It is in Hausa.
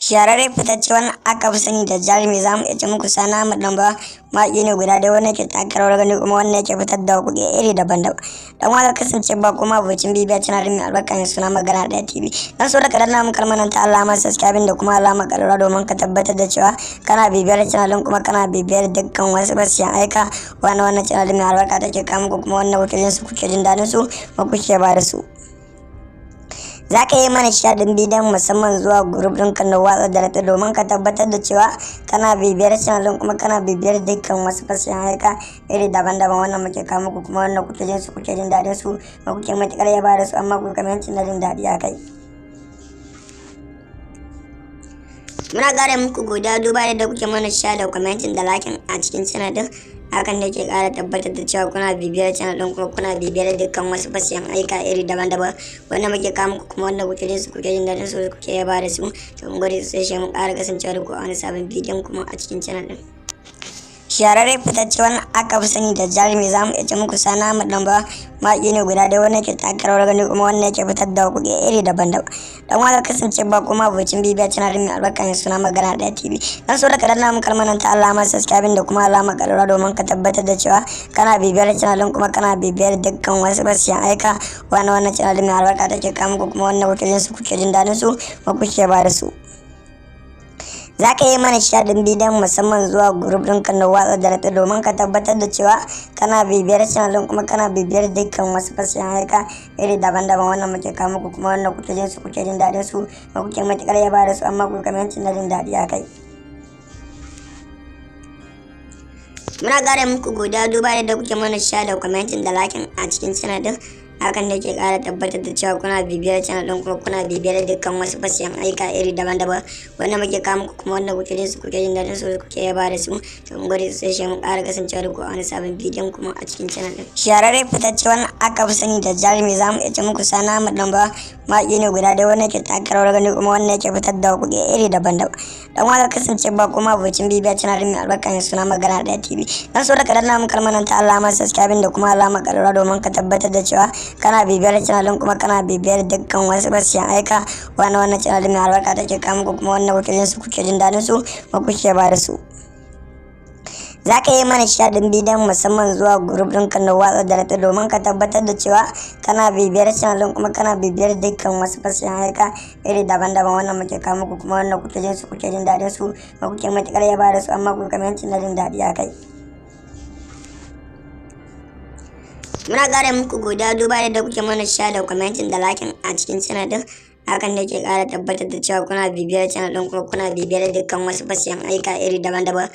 Shahararre fitaccen aka fi sani da jarumi za mu iya ce muku Sani Ahmad Damba mawaƙi ne guda ɗaya wanda yake taka rawar gani kuma wanda yake fitar da waƙoƙi iri daban-daban. Dan waka kasance ba kuma abocin bibiya channel mai albarka mai suna Magana Ɗaya TV. Dan so da ka danna mun kalmar ta alamar subscribing da kuma alamar ƙararrawa domin ka tabbatar da cewa kana bibiyar channel kuma kana bibiyar dukkan wasu basiyan aika wannan channel mai albarka take kawo muku kuma wannan kuke jin su kuke jin daɗin su kuma kuke ba da su. Za ka yi mana shaɗin bidiyon musamman zuwa group ɗinka na watsa da domin ka tabbatar da cewa kana bibiyar channel kuma kana bibiyar dukkan wasu fasiyan aika iri daban-daban wannan muke kawo muku kuma wannan kuke jin su kuke jin daɗin su kuma kuke matuƙar yaba da su amma ku kamar na jin daɗi a kai. Muna ƙara muku godiya duba da kuke mana share da commenting da lakin a cikin channel din. Hakan ne ke ƙara tabbatar da cewa kuna bibiyar channel din kuma kuna bibiyar dukkan wasu fasiyan aika iri daban-daban wanda muke kawo muku kuma wanda kuke jin su kuke jin daɗin su kuke yaba da su. To mun gode sosai mun ƙara kasancewa da ku a wani sabon bidiyon kuma a cikin channel din. Shahararre fitaccen aka fi sani da jarumi za mu iya ce muku Sani Ahmad Damba mawaƙi ne guda ɗaya wanda yake taka rawar gani kuma wanda yake fitar da waƙoƙi iri daban-daban. Dan waka kasance ba kuma abocin bibiya channel mai albarka mai suna Magana Ɗaya TV. Dan so da ka danna mun kalmar ta alamar subscribing da kuma alamar ƙararrawa domin ka tabbatar da cewa kana bibiyar channel kuma kana bibiyar dukkan wasu basiyan aika wannan channel mai albarka take kawo muku kuma wannan kuke jin su kuke jin daɗin su kuma kuke ba da su. Za ka yi mana shaɗin bidiyon musamman zuwa group ɗinka na watsa da domin ka tabbatar da cewa kana bibiyar channel kuma kana bibiyar dukkan wasu fasiyan aika iri daban-daban wannan muke kawo muku kuma wannan kuke jin su kuke jin daɗin su kuma kuke matuƙar yaba da su amma ku kamar na jin daɗi a kai. Muna ƙara muku godiya duba da kuke mana share da commenting da lakin a cikin channel din. Hakan ne ke ƙara tabbatar da cewa kuna bibiyar channel din kuma kuna bibiyar dukkan wasu fasiyan aika iri daban-daban wanda muke kawo muku kuma wanda kuke jin su kuke jin daɗin su kuke yaba da su. To mun gode sosai mun ƙara kasancewa da ku a wani sabon bidiyon kuma a cikin channel din. Shahararre fitaccen aka fi sani da jarumi za mu iya ce muku Sani Ahmad Damba mawaƙi ne guda ɗaya wanda yake taka rawar gani kuma wanda yake fitar da waƙoƙi iri daban-daban. Dan waka kasance ba kuma abocin bibiya channel mai albarka mai suna Magana Ɗaya TV. Dan so da ka danna mun kalmar ta alamar subscribing da kuma alamar ƙararrawa domin ka tabbatar da cewa kana bibiyar channel kuma kana bibiyar dukkan wasu basiyan aika wannan channel mai albarka take kawo muku kuma wannan kuke jin su kuke jin daɗin su kuma kuke ba da su. Za ka yi mana shaɗin bidiyon musamman zuwa group ɗinka na watsa da domin ka tabbatar da cewa kana bibiyar channel kuma kana bibiyar dukkan wasu fasiyan aika iri daban-daban wannan muke kawo muku kuma wannan kuke jin su kuke jin daɗin su kuma kuke matuƙar yaba da su amma ku kamar na jin daɗi a kai. Muna ƙara muku godiya duba da kuke mana share da commenting da lakin a cikin channel din. Hakan ne ke ƙara tabbatar da cewa kuna bibiyar channel din kuma kuna bibiyar dukkan wasu fasiyan aika iri daban-daban